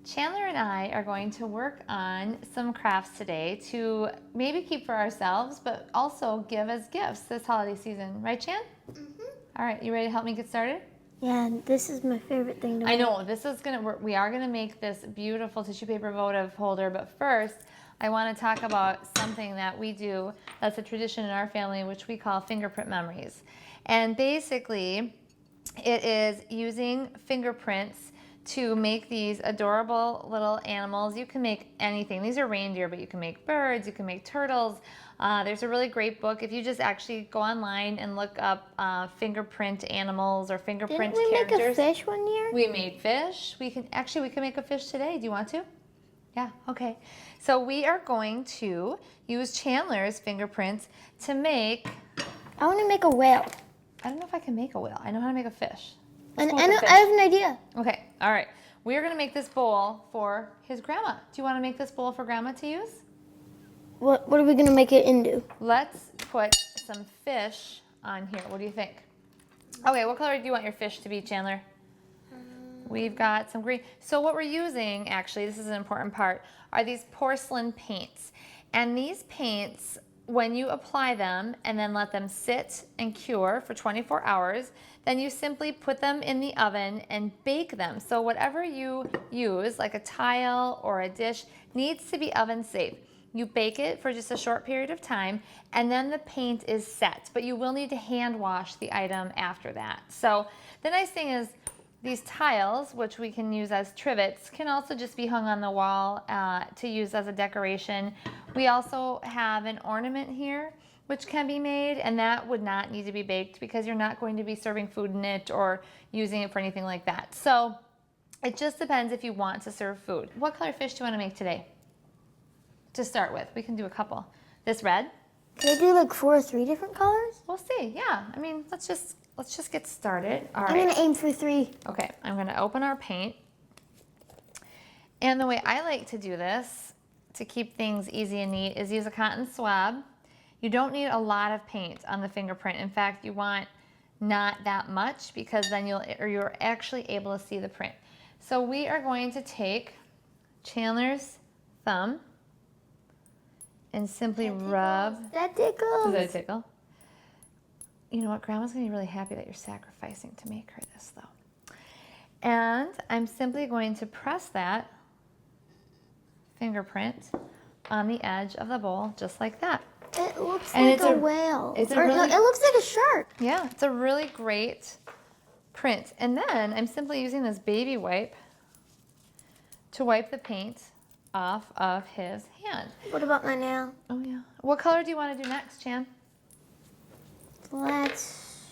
Chandler and I are going to work on some crafts today to maybe keep for ourselves, but also give as gifts this holiday season. Right, Chan? Mm-hmm. All right, you ready to help me get started? Yeah, and this is my favorite thing to I make. know, we are gonna make this beautiful tissue paper votive holder, but first, I wanna talk about something that we do that's a tradition in our family, which we call fingerprint memories. And basically, it is using fingerprints to make these adorable little animals. You can make anything. These are reindeer, but you can make birds, you can make turtles. There's a really great book. If you just actually go online and look up fingerprint animals or fingerprint Didn't we characters. make a fish one year? We made fish. We can make a fish today. Do you want to? Yeah, okay. So we are going to use Chandler's fingerprints to make, I want to make a whale. I don't know if I can make a whale. I know how to make a fish. And go with the fish. I have an idea. Okay, all right. We are gonna make this bowl for his grandma. Do you wanna make this bowl for grandma to use? What are we going to make it into? Let's put some fish on here. What do you think? Okay, what color do you want your fish to be, Chandler? We've got some green. So what we're using, actually, this is an important part, are these porcelain paints. And these paints, when you apply them and then let them sit and cure for 24 hours, then you simply put them in the oven and bake them. So whatever you use, like a tile or a dish, needs to be oven safe. You bake it for just a short period of time, and then the paint is set. But you will need to hand wash the item after that. So the nice thing is, these tiles, which we can use as trivets, can also just be hung on the wall to use as a decoration. We also have an ornament here, which can be made, and that would not need to be baked because you're not going to be serving food in it or using it for anything like that. So it just depends if you want to serve food. What color fish do you want to make today? To start with, we can do a couple. This red? Can I do like 4 or 3 different colors? We'll see. Yeah. I mean, let's just get started. All I'm right. going to aim for 3. Okay, I'm gonna open our paint. And the way I like to do this, to keep things easy and neat, is use a cotton swab. You don't need a lot of paint on the fingerprint. In fact, you want not that much because then you're actually able to see the print. So we are going to take Chandler's thumb and simply rub. That tickles. Does that tickle? You know what, Grandma's gonna be really happy that you're sacrificing to make her this though. And I'm simply going to press that fingerprint on the edge of the bowl, just like that. It looks And like it's a a- whale. it's a Or, no, really- it looks like a shark. Yeah, it's a really great print. And then I'm simply using this baby wipe to wipe the paint off of his hand. What about my nail? Oh yeah. What color do you want to do next, Chan? Let's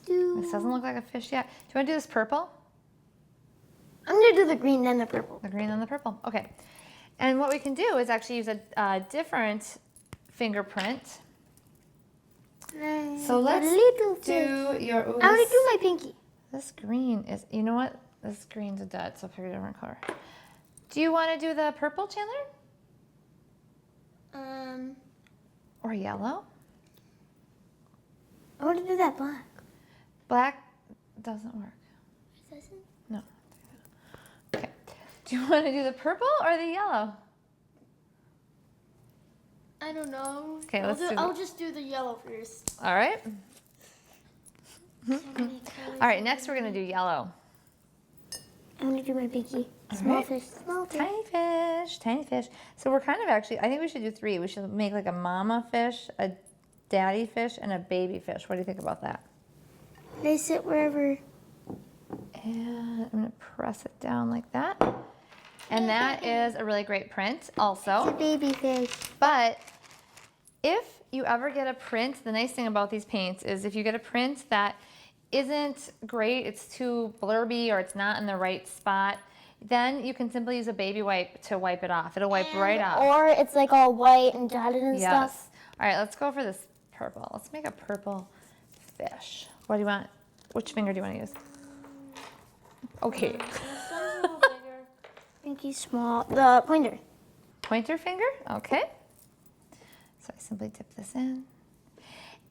do... This doesn't look like a fish yet. Do you want to do this purple? I'm going to do the green and the purple. The green and the purple. Okay. And what we can do is actually use a different fingerprint. Nice. So let's a little fish. do your... ooh, I want this- to do my pinky. This green is... You know what? This green's a dud, so I'll pick a different color. Do you want to do the purple, Chandler? Or yellow? I want to do that black. Black doesn't work. It doesn't? No. Okay. Do you want to do the purple or the yellow? I don't know. Okay, let's do the- I'll just do the yellow first. All right. All right, next we're going to do yellow. I want to do my pinky. All Small right. fish. Small fish. Tiny fish, tiny fish. So we're kind of actually, I think we should do 3. We should make like a mama fish, a daddy fish, and a baby fish. What do you think about that? They sit wherever. And I'm gonna press it down like that. And that is a really great print It's a also. baby fish. But if you ever get a print, the nice thing about these paints is if you get a print that isn't great, it's too blurby or it's not in the right spot, then you can simply use a baby wipe to wipe it off. It'll wipe right off. Or it's like all white and dotted and stuff. Yes. All right, let's go for this purple. Let's make a purple fish. What do you want? Which finger do you want to use? Okay. Pinky small. The pointer. Pointer finger? Okay. So I simply dip this in.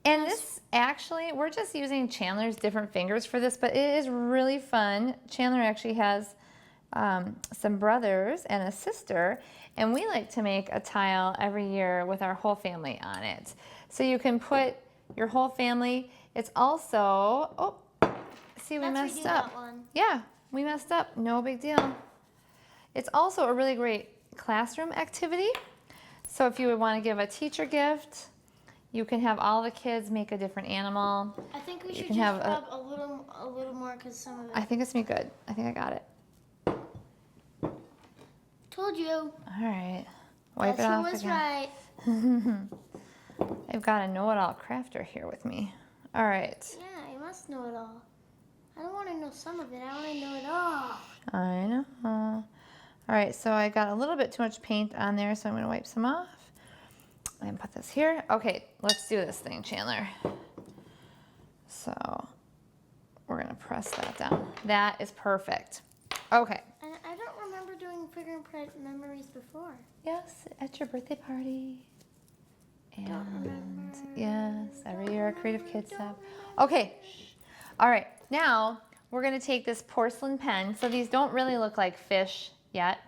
And this actually, we're just using Chandler's different fingers for this, but it is really fun. Chandler actually has some brothers and a sister, and we like to make a tile every year with our whole family on it. So you can put your whole family. It's also, oh, see, we Let's messed redo up. that one. Yeah, we messed up. No big deal. It's also a really great classroom activity. So if you would want to give a teacher gift, you can have all the kids make a different animal. I think we You should can just have rub a little more because some of it. I think it's gonna be good. I think I got it. Told you. All right. Wipe Guess it who off was again. right? I've got a know-it-all crafter here with me. All right. Yeah, you must know it all. I don't want to know some of it. I want to know it all. I know. All right, so I got a little bit too much paint on there, so I'm gonna wipe some off. And put this here. Okay, let's do this thing, Chandler. So we're gonna press that down. That is perfect. Okay. And I don't remember doing fingerprint memories before. Yes, at your birthday party. Don't And remember. yes, every Don't year our creative remember, kids don't have. remember. Okay. All right. Now we're gonna take this porcelain pen. So these don't really look like fish yet.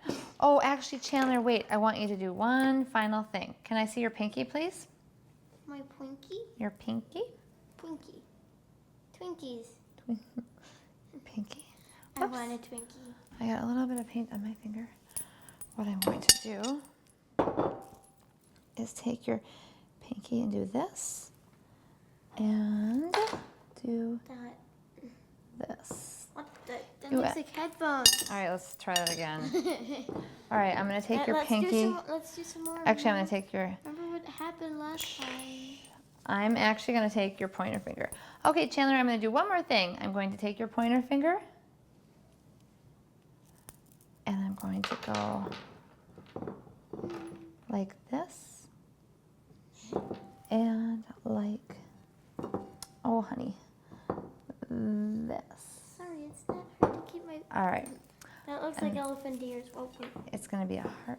Oh, actually, Chandler, wait. I want you to do one final thing. Can I see your pinky, please? My Twinkie? Your pinky? Twinkie. Twinkies. Pinky. I Whoops. want a Twinkie. I got a little bit of paint on my finger. What I'm going to do is take your pinky and do this. And do That. this. What the? That Do looks it. like headphones. All right, let's try that again. All right, I'm gonna take your let's pinky. Let's do some more. Actually, I'm gonna take your. Remember what happened last time? I'm actually gonna take your pointer finger. Okay, Chandler, I'm gonna do one more thing. I'm going to take your pointer finger, and I'm going to go like this, and like, oh, honey, this. Sorry, it's not hard to keep my. All right, That looks like elephant ears. Oh, wait. it's gonna be a heart.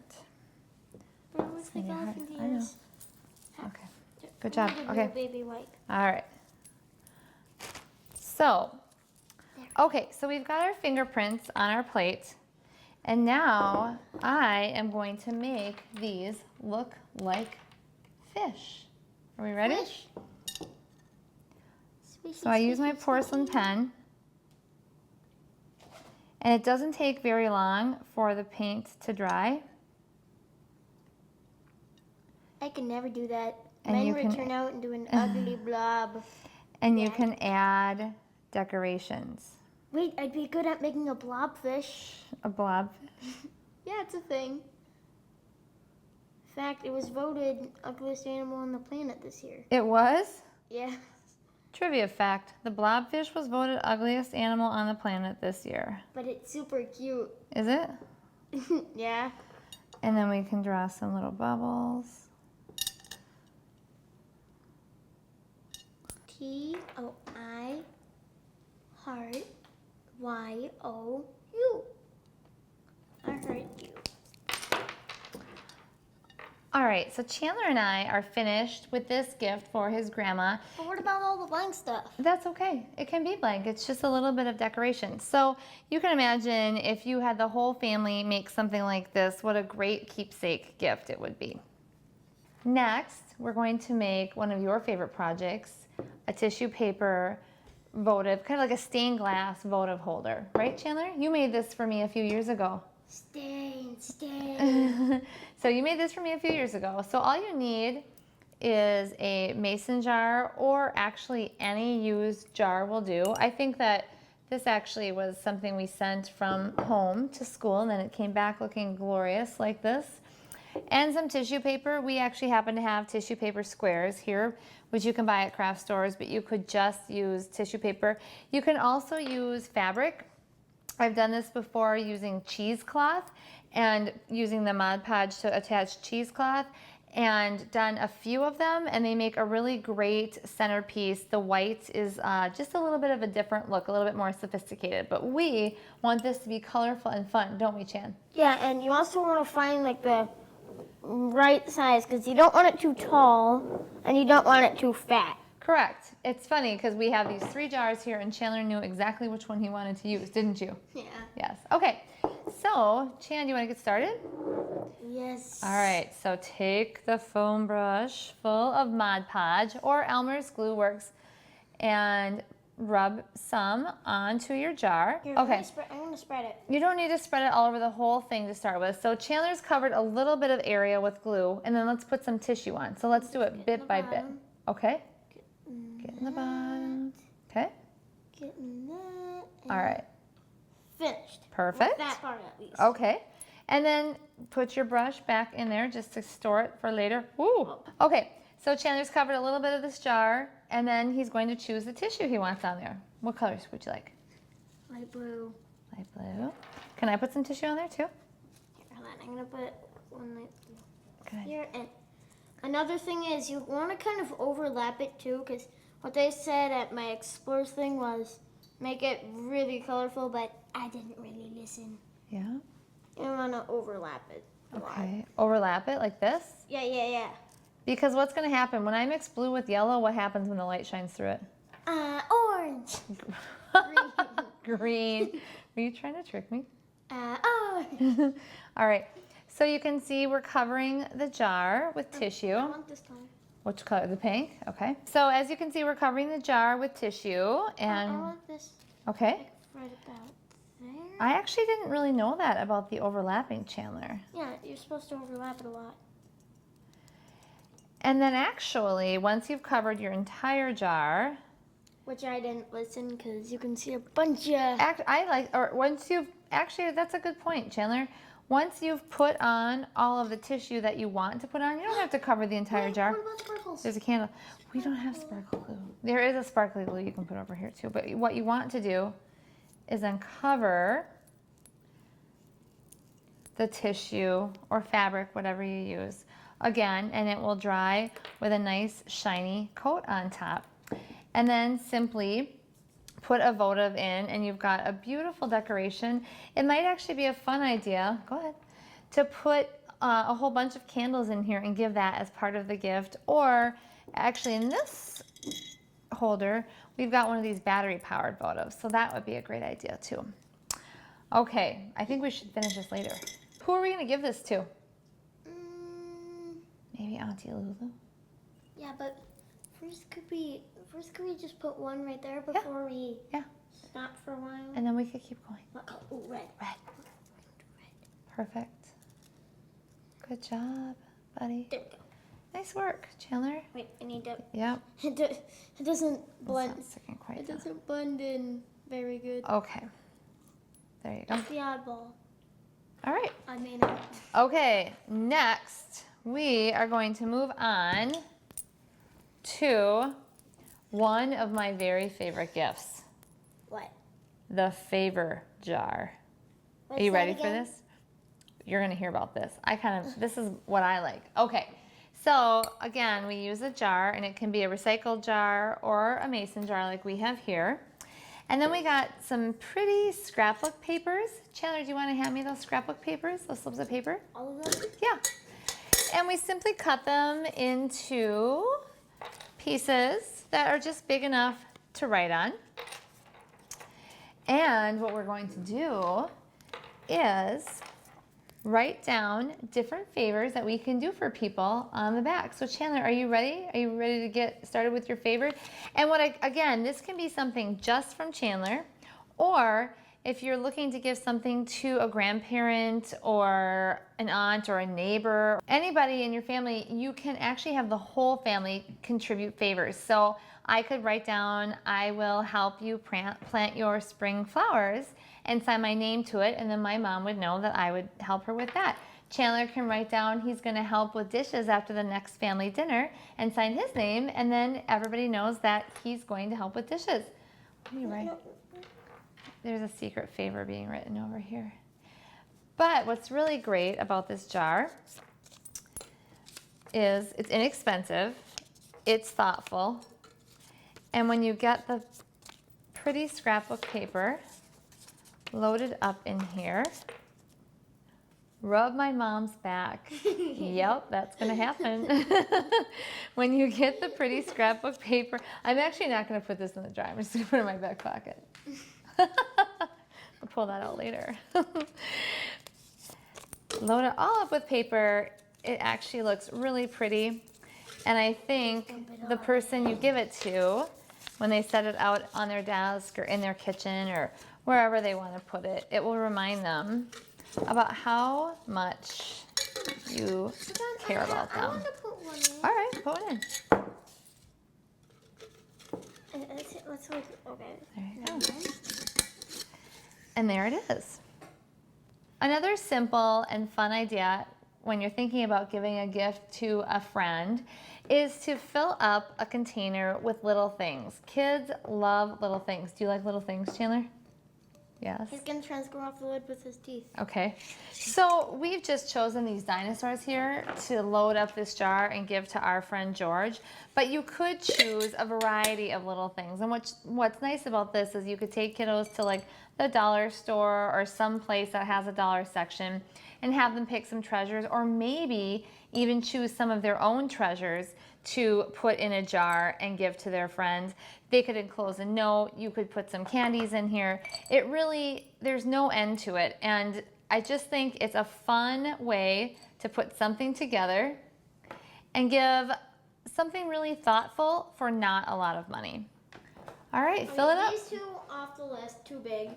But it looks like gonna be hard. elephant I know. ears. Okay. Good job. Another Okay. little baby wipe. All right. So, okay, so we've got our fingerprints on our plate. And now I am going to make these look like fish. Are we ready? Fish. So I use my porcelain pen. And it doesn't take very long for the paint to dry. I can never do that. And Mine you would can- turn out into an ugly blob. And you Yeah. can add decorations. Wait, I'd be good at making a blobfish. A blob. Yeah, it's a thing. In fact, it was voted ugliest animal on the planet this year. It was? Yeah. Trivia fact, the blobfish was voted ugliest animal on the planet this year. But it's super cute. Is it? Yeah. And then we can draw some little bubbles. T-O-I heart Y-O-U. I heard you. All right, so Chandler and I are finished with this gift for his grandma. But what about all the blank stuff? That's okay. It can be blank. It's just a little bit of decoration. So you can imagine if you had the whole family make something like this, what a great keepsake gift it would be. Next, we're going to make one of your favorite projects, a tissue paper votive, kind of like a stained glass votive holder. Right, Chandler? You made this for me a few years ago. Stain, stain. So you made this for me a few years ago. So all you need is a mason jar, or actually any used jar will do. I think that this actually was something we sent from home to school, and then it came back looking glorious like this. And some tissue paper. We actually happen to have tissue paper squares here, which you can buy at craft stores, but you could just use tissue paper. You can also use fabric. I've done this before using cheesecloth and using the Mod Podge to attach cheesecloth, and done a few of them, and they make a really great centerpiece. The white is just a little bit of a different look, a little bit more sophisticated, but we want this to be colorful and fun, don't we, Chan? Yeah, and you also want to find like the right size because you don't want it too tall and you don't want it too fat. Correct. It's funny because we have these 3 jars here, and Chandler knew exactly which one he wanted to use, didn't you? Yeah. Yes. Okay. So, Chan, do you want to get started? Yes. All right, so take the foam brush full of Mod Podge or Elmer's Glue Works and rub some onto your jar. Here, Okay. I'm going to spread it. You don't need to spread it all over the whole thing to start with. So Chandler's covered a little bit of area with glue, and then let's put some tissue on. So let's do it bit by bit. Okay? Get in the bottom. Okay? Getting that. All right. Finished. Perfect. With that part at least. Okay. And then put your brush back in there just to store it for later. Woo! Okay, so Chandler's covered a little bit of this jar, and then he's going to choose the tissue he wants on there. What colors would you like? Light blue. Light blue. Can I put some tissue on there too? Here, hold on. I'm going to put one light blue Good. here. And another thing is you want to kind of overlap it too, because what they said at my Explorers thing was make it really colorful, but I didn't really listen. Yeah. You want to overlap it a lot. Okay. Overlap it like this. Yeah. Because what's going to happen when I mix blue with yellow? What happens when the light shines through it? Orange. Green. Were you trying to trick me? Orange. All right. So you can see we're covering the jar with tissue. I want this color. Which color? The pink? Okay. So as you can see, we're covering the jar with tissue. I And want this okay. right about there. I actually didn't really know that about the overlapping, Chandler. Yeah, you're supposed to overlap it a lot. And then actually, once you've covered your entire jar, Which I didn't listen because you can see a bunch of. actually, that's a good point, Chandler. Once you've put on all of the tissue that you want to put on, you don't have to cover the entire jar. What about sparkles? There's a candle. We don't have sparkle glue. There is a sparkly glue you can put over here too. But what you want to do is then cover the tissue or fabric, whatever you use, again, and it will dry with a nice shiny coat on top. And then simply put a votive in and you've got a beautiful decoration. It might actually be a fun idea, go ahead, to put a whole bunch of candles in here and give that as part of the gift. Or actually in this holder, we've got one of these battery powered votives. So that would be a great idea too. Okay, I think we should finish this later. Who are we gonna give this to? Maybe Auntie Lulu? Yeah, but first could we just put one right there before we stop for a while? And then we could keep going. Oh, red. Red. Perfect. Good job, buddy. There we go. Nice work, Chandler. Wait, I need to. Yep. It doesn't blend. It's not sticking quite It down. doesn't blend in very good. Okay. There you go. It's the oddball. All right. I may not. Okay, next we are going to move on to one of my very favorite gifts, What? the favor jar. What's Are you that ready for again? this? You're gonna hear about this. This is what I like. Okay, so again, we use a jar and it can be a recycled jar or a mason jar like we have here. And then we got some pretty scrapbook papers. Chandler, do you wanna hand me those scrapbook papers, those slips of paper? All of them? Yeah. And we simply cut them into pieces that are just big enough to write on. And what we're going to do is write down different favors that we can do for people on the back. So Chandler, are you ready? Are you ready to get started with your favor? And again, this can be something just from Chandler, or if you're looking to give something to a grandparent or an aunt or a neighbor, anybody in your family, you can actually have the whole family contribute favors. So I could write down, I will help you plant your spring flowers and sign my name to it, and then my mom would know that I would help her with that. Chandler can write down he's gonna help with dishes after the next family dinner and sign his name, and then everybody knows that he's going to help with dishes. What do you write? There's a secret favor being written over here. But what's really great about this jar is it's inexpensive, it's thoughtful, and when you get the pretty scrapbook paper loaded up in here, rub my mom's back. Yep, that's gonna happen. When you get the pretty scrapbook paper, I'm actually not gonna put this in the jar, I'm just gonna put it in my back pocket. I'll pull that out later. load it all up with paper, it actually looks really pretty. And I think the person you give it to, when they set it out on their desk or in their kitchen or wherever they want to put it, it will remind them about how much you care about I them. want to put one in. All right, put one in. Let's look. Okay. There you go. And there it is. Another simple and fun idea when you're thinking about giving a gift to a friend is to fill up a container with little things. Kids love little things. Do you like little things, Chandler? Yes. He's gonna try and go off the lid with his teeth. Okay. So we've just chosen these dinosaurs here to load up this jar and give to our friend George. But you could choose a variety of little things. And what's nice about this is you could take kiddos to like the dollar store or some place that has a dollar section and have them pick some treasures, or maybe even choose some of their own treasures to put in a jar and give to their friends. They could enclose a note. You could put some candies in here. It really, there's no end to it. And I just think it's a fun way to put something together and give something really thoughtful for not a lot of money. All right, fill it up. These two off the list, too big.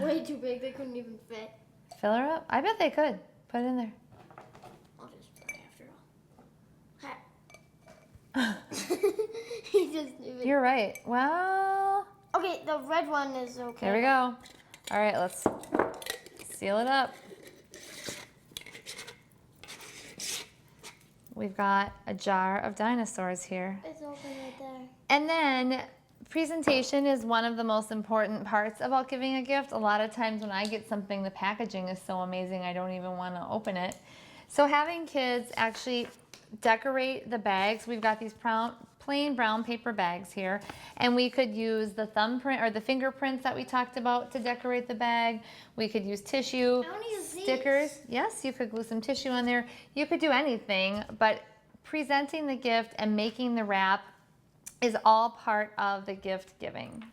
Way too big. They couldn't even fit. Fill her up. I bet they could. Put it in there. I'll just put it after all. He just even... You're right. Well, Okay, the red one is okay. there we go. All right, let's seal it up. We've got a jar of dinosaurs here. It's open right there. And then presentation is one of the most important parts about giving a gift. A lot of times when I get something, the packaging is so amazing I don't even want to open it. So having kids actually decorate the bags. We've got these plain brown paper bags here, and we could use the thumbprint or the fingerprints that we talked about to decorate the bag. We could use tissue, I want to use these. stickers. Yes, you could glue some tissue on there. You could do anything, but presenting the gift and making the wrap is all part of the gift giving.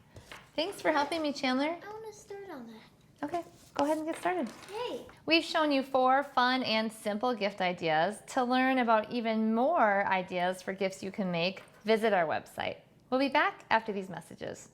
Thanks for helping me, Chandler. I want to start on that. Okay, go ahead and get started. Hey. We've shown you 4 fun and simple gift ideas. To learn about even more ideas for gifts you can make, visit our website. We'll be back after these messages.